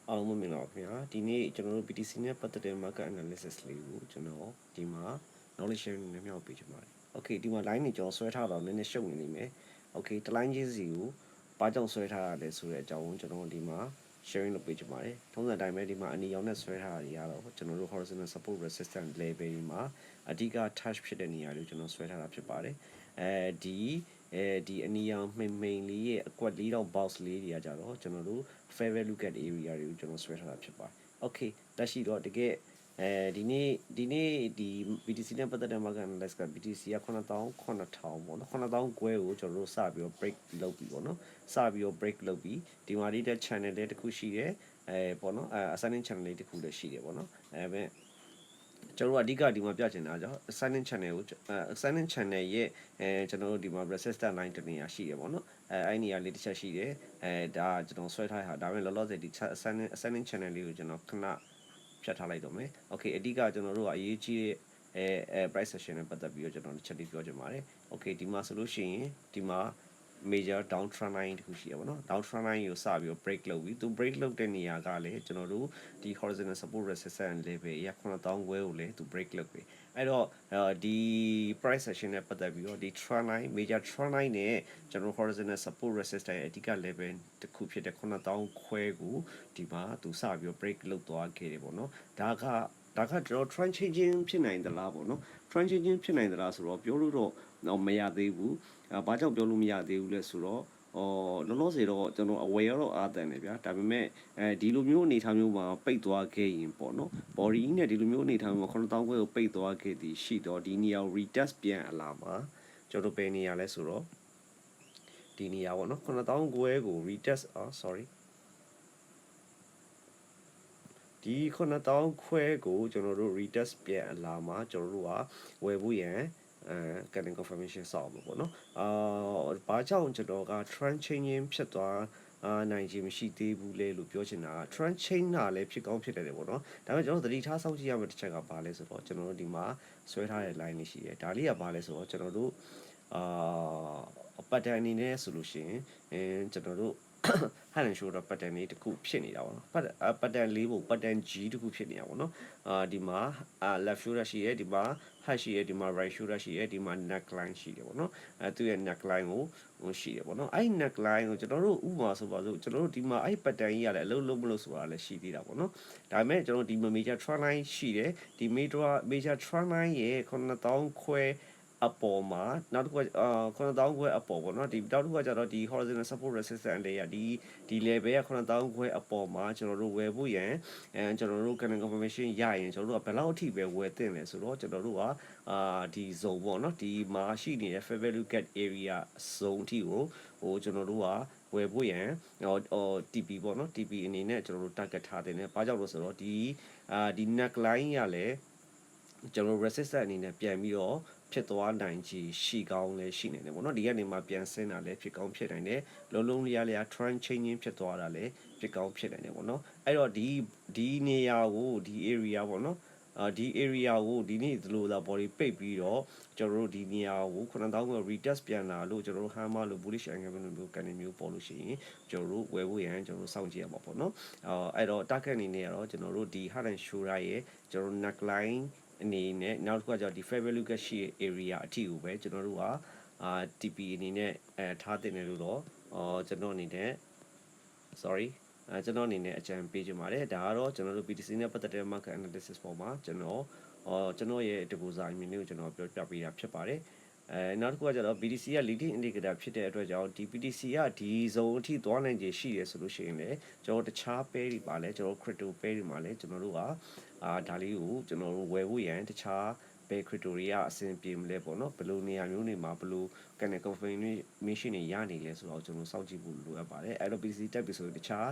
အားလုံးမင်္ဂလာပါခင်ဗျာဒီနေ့ကျွန်တော်တို့ BTC နဲ့ပတ်သက်တဲ့ market analysis လေးကိုကျွန်တော်ဒီမှာ knowledge sharing နဲ့မျှဝေပေးချင်ပါတယ် okay ဒီမှာ line တွေကျွန်တော်ဆွဲထားတော့နည်းနည်းရှုပ်နေနေမယ် okay တစ် line ချင်းစီကိုဘာကြောင့်ဆွဲထားရလဲဆိုတဲ့အကြောင်းကိုကျွန်တော်ဒီမှာ sharing လုပ်ပေးချင်ပါတယ်ထုံးစံတိုင်းပဲဒီမှာအနီရောင်နဲ့ဆွဲထားတာတွေကတော့ကျွန်တော်တို့ horizontal support resistance level တွေမှာအဓိက touch ဖြစ်တဲ့နေရာတွေကိုကျွန်တော်ဆွဲထားတာဖြစ်ပါတယ်ဒီအနီရောင်မှိန်လေးရဲ့အကွက်လေးတော့ box လေးတွေကကြတော့ကျွန်တော်တို့ fair value gap area တွေကိုကျွန်တော်ဆွဲထားတာဖြစ်ပါတယ် okay တက်ရှိတော့တကယ်ဒီနေ့ဒီ BTC နဲ့ပတ်သက်တဲ့ market analysis က BTC က9000ပေါ့နော်9000ခွဲကိုကျွန်တော်တို့စပြီးတော့ break လုပ်ပြီးပေါ့နော်စပြီးတော့ break လုပ်ပြီးဒီမှာဒီတဲ့ channel လေးတစ်ခုရှိတယ်ပေါ့နော်ascending channel လေးတစ်ခုလည်းရှိတယ်ပေါ့နော်ပဲကျွန်တော်တို့အဓိကဒီမှာပြချင်တာကြောင့် ascending channel ကိုascending channel ရဲ့ကျွန်တော်တို့ဒီမှာ resistance line တစ်နေရာရှိတယ်ပေါ့နော်အဲ့နေရာလေးတစ်ချက်ရှိတယ်ဒါကျွန်တော်ဆွဲထားတာဒါပေမဲ့လောလောဆယ်ဒီ ascending channel လေးကိုကျွန်တော်ခဏဖြတ်ထားလိုက်တော့မယ် okay အဓိကကျွန်တော်တို့ကအရေးကြီးတဲ့price session နဲ့ပတ်သက်ပြီးတော့ကျွန်တော်တစ်ချက်လေးပြောချင်ပါတယ် okay ဒီမှာဆိုလို့ရှိရင်ဒီမှာ major down trend line တခုရှိရပါတော့ down trend line ကိုစပြီးတော့ break လုပ်ပြီးသူ break လုပ်တဲ့နေရာကလည်းကျွန်တော်တို့ဒီ horizontal support resistance level ရ9000ခွဲကိုလည်းသူ break လုပ်ပြီအဲ့တော့ဒီ price session နဲ့ပတ်သက်ပြီးတော့ဒီ trend line major trend line နဲ့ကျွန်တော် horizontal support resistance အဓိက level တခုဖြစ်တဲ့9000ခွဲကိုဒီမှာသူစပြီးတော့ break လုပ်သွားခဲ့တယ်ပေါ့နော်ဒါကကျွန်တော် trend changing ဖြစ်နိုင်သလားပေါ့နော် trend changing ဖြစ်နိုင်သလားဆိုတော့ပြောလို့တော့မရသေးဘူးဘာကြောင့်ပြောလို့မရသေးဘူးလဲဆိုတော့လောလောဆယ်တော့ကျွန်တော် aware တော့အားတန်တယ်ဗျာဒါပေမဲ့ဒီလိုမျိုးအနေအထားမျိုးမှာပိတ်သွားခဲ့ရင်ပေါ့နော် body နဲ့ဒီလိုမျိုးအနေအထားမျိုးမှာ9000ခွဲကိုပိတ်သွားခဲ့သည်ရှိတော့ဒီနေရာကို retest ပြန်အလာမှာကျွန်တော်ပဲနေရာလဲဆိုတော့ဒီနေရာပေါ့နော်9000ခွဲကို retest sorry ဒီ9000ခွဲကိုကျွန်တော်တို့ retest ပြန်အလာမှာကျွန်တော်တို့ကဝယ်ဖို့ရန်candle confirmation စောက်ပေါ့နော်ဘာကြောင့်ကျွန်တော်က trend changing ဖြစ်သွားနိုင်ခြင်းမရှိသေးဘူးလေလို့ပြောချင်တာက trend change တာလည်းဖြစ်ကောင်းဖြစ်တယ်ပေါ့နော်ဒါပေမဲ့ကျွန်တော်သတိထားစောင့်ကြည့်ရမယ့်တစ်ချက်ကဘာလဲဆိုတော့ကျွန်တော်တို့ဒီမှာဆွဲထားတဲ့ line လေးရှိတယ်ဒါလေးကဘာလဲဆိုတော့ကျွန်တော်တို့pattern အနေနဲ့ဆိုလို့ရှိရင်ကျွန်တော်တို့hand and shoulder pattern လေးတစ်ခုဖြစ်နေတာပေါ့နော် pattern လေးပုံ pattern G တစ်ခုဖြစ်နေတာပေါ့နော်ဒီမှာleft shoulder ရှိရဲဒီမှာ head ရှိရဲဒီမှာ right shoulder ရှိရဲဒီမှာ neckline ရှိတယ်ပေါ့နော်သူရဲ့ neckline ကိုရှိတယ်ပေါ့နော်အဲ့ neckline ကိုကျွန်တော်တို့ဥပမာဆိုပါစို့ကျွန်တော်တို့ဒီမှာအဲ့ pattern ကြီးရတယ်အလုံးလုံးမလို့ဆိုတာလည်းရှိသေးတာပေါ့နော်ဒါပေမဲ့ကျွန်တော်ဒီ major trend line ရှိတယ်ဒီ major trend line ရဲ့9000ခွဲအပေါ်မှာနောက်တစ်ခုက9000ခွဲအပေါ်ပေါ့နော်ဒီနောက်တစ်ခုကကျတော့ဒီ horizontal support resistance လေးရဒီ level က9000ခွဲအပေါ်မှာကျွန်တော်တို့ဝယ်ဖို့ရန်ကျွန်တော်တို့ candle confirmation ရရင်ကျွန်တော်တို့ကဘယ်လောက်အထိပဲဝယ်သင့်လဲဆိုတော့ကျွန်တော်တို့ကဒီ zone ပေါ့နော်ဒီမှာရှိနေတဲ့ fair value gap area zone အထိကိုကျွန်တော်တို့ကဝယ်ဖို့ရန်TP ပေါ့နော် TP အနေနဲ့ကျွန်တော်တို့ target ထားတယ်။ဘာကြောင့်လို့ဆိုတော့ဒီ neckline ရလဲကျွန်တော် resistance အနေနဲ့ပြန်ပြီးတော့ဖြစ်သွားနိုင်ခြေရှိကောင်းလည်းရှိနေတယ်ပေါ့နော်ဒီကနေမှပြန်ဆင်းတာလည်းဖြစ်ကောင်းဖြစ်နိုင်တယ်လုံးလုံးလျားလျား trend changing ဖြစ်သွားတာလည်းဖြစ်ကောင်းဖြစ်နိုင်တယ်ပေါ့နော်အဲ့တော့ဒီနေရာကိုဒီ area ပေါ့နော်ဒီ area ကိုဒီနေ့ဒီလိုသာ body ပိတ်ပြီးတော့ကျွန်တော်တို့ဒီနေရာကို9000ကို retest ပြန်လာလို့ကျွန်တော်တို့ hammer လို့ bullish angle မျိုးကနေမျိုးပေါ်လို့ရှိရင်ကျွန်တော်တို့ဝယ်ဖို့ရန်ကျွန်တော်တို့စောင့်ကြည့်ရမှာပေါ့နော်အဲ့တော့ target အနေနဲ့ကတော့ကျွန်တော်တို့ဒီ head and shoulder ရဲ့ကျွန်တော်တို့ neckline အနေနဲ့နောက်တစ်ခုကကြောင့်ဒီ fair value gap ရှိ area အထိကိုပဲကျွန်တော်တို့ကTP အနေနဲ့ထားတင်တယ်လို့တော့ကျွန်တော်အနေနဲ့ sorry ကျွန်တော်အနေနဲ့အကြံပေးချင်ပါတယ်ဒါကတော့ကျွန်တော်တို့ BTC နဲ့ပတ်သက်တဲ့ market analysis ပေါ်မှာကျွန်တော်ရဲ့ deposit အမြင်လေးကိုကျွန်တော်ပြောပြပေးတာဖြစ်ပါတယ်နောက်တစ်ခုကကျတော့ BTC က leading indicator ဖြစ်တဲ့အတွက်ကြောင့်ဒီ BTC ကဒီ zone အထိသွားနိုင်ခြေရှိတယ်ဆိုလို့ရှိရင်လည်းကျွန်တော်တခြား pair တွေပါလဲကျွန်တော် crypto pair တွေမှာလည်းကျွန်တော်တို့ကဒါလေးကိုကျွန်တော်တို့ဝယ်ဖို့ရန်တခြား pair crypto တွေကအဆင်ပြေမလဲပေါ့နော်ဘယ်လိုနေရာမျိုးတွေမှာဘယ်လို candle confirmation တွေရနေလဲဆိုတော့ကျွန်တော်စောင့်ကြည့်ဖို့လိုအပ်ပါတယ်အဲ့တော့ BTC တက်ပြီဆိုရင်တခြား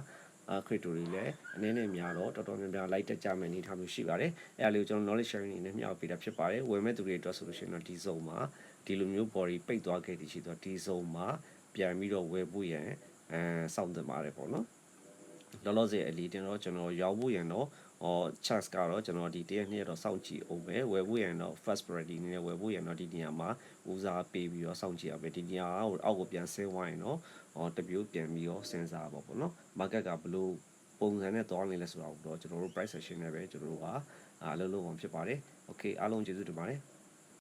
crypto တွေလည်းအနေနဲ့များတော့တော်တော်များများလိုက်တက်ကြမယ်အနေထားမျိုးရှိပါတယ်အဲ့ဒါလေးကိုကျွန်တော် knowledge sharing အနေနဲ့မျှဝေပေးတာဖြစ်ပါတယ်ဝယ်မဲ့သူတွေအတွက်ဆိုလို့ရှိရင်တော့ဒီ zone မှာဒီလိုမျိုး body ပိတ်သွားခဲ့သည်ရှိတော့ဒီ zone မှာပြန်ပြီးတော့ဝယ်ဖို့ရန်စောင့်တင်ပါတယ်ပေါ့နော်လောလောဆယ်အလီတင်တော့ကျွန်တော်ရောက်ဖို့ရန်တော့chance ကတော့ကျွန်တော်ဒီတရက်နှစ်ရက်တော့စောင့်ကြည့်အောင်ပဲဝယ်ဖို့ရန်တော့ first priority အနေနဲ့ဝယ်ဖို့ရန်တော့ဒီနေရာမှာဦးစားပေးပြီးတော့စောင့်ကြည့်ရမယ်ဒီနေရာကိုအောက်ကိုပြန်ဆင်းသွားရင်တော့တပြိုးပြန်ပြီးတော့စဉ်းစားပါပေါ့နော် market ကဘလို့ ပုံစံနဲ့သွားနေလဲဆိုတာကိုတော့ကျွန်တော်တို့ price action နဲ့ပဲကျွန်တော်တို့ကအလုပ်လုပ်အောင်ဖြစ်ပါတယ် okay အားလုံးကျေးဇူးတင်ပါတယ်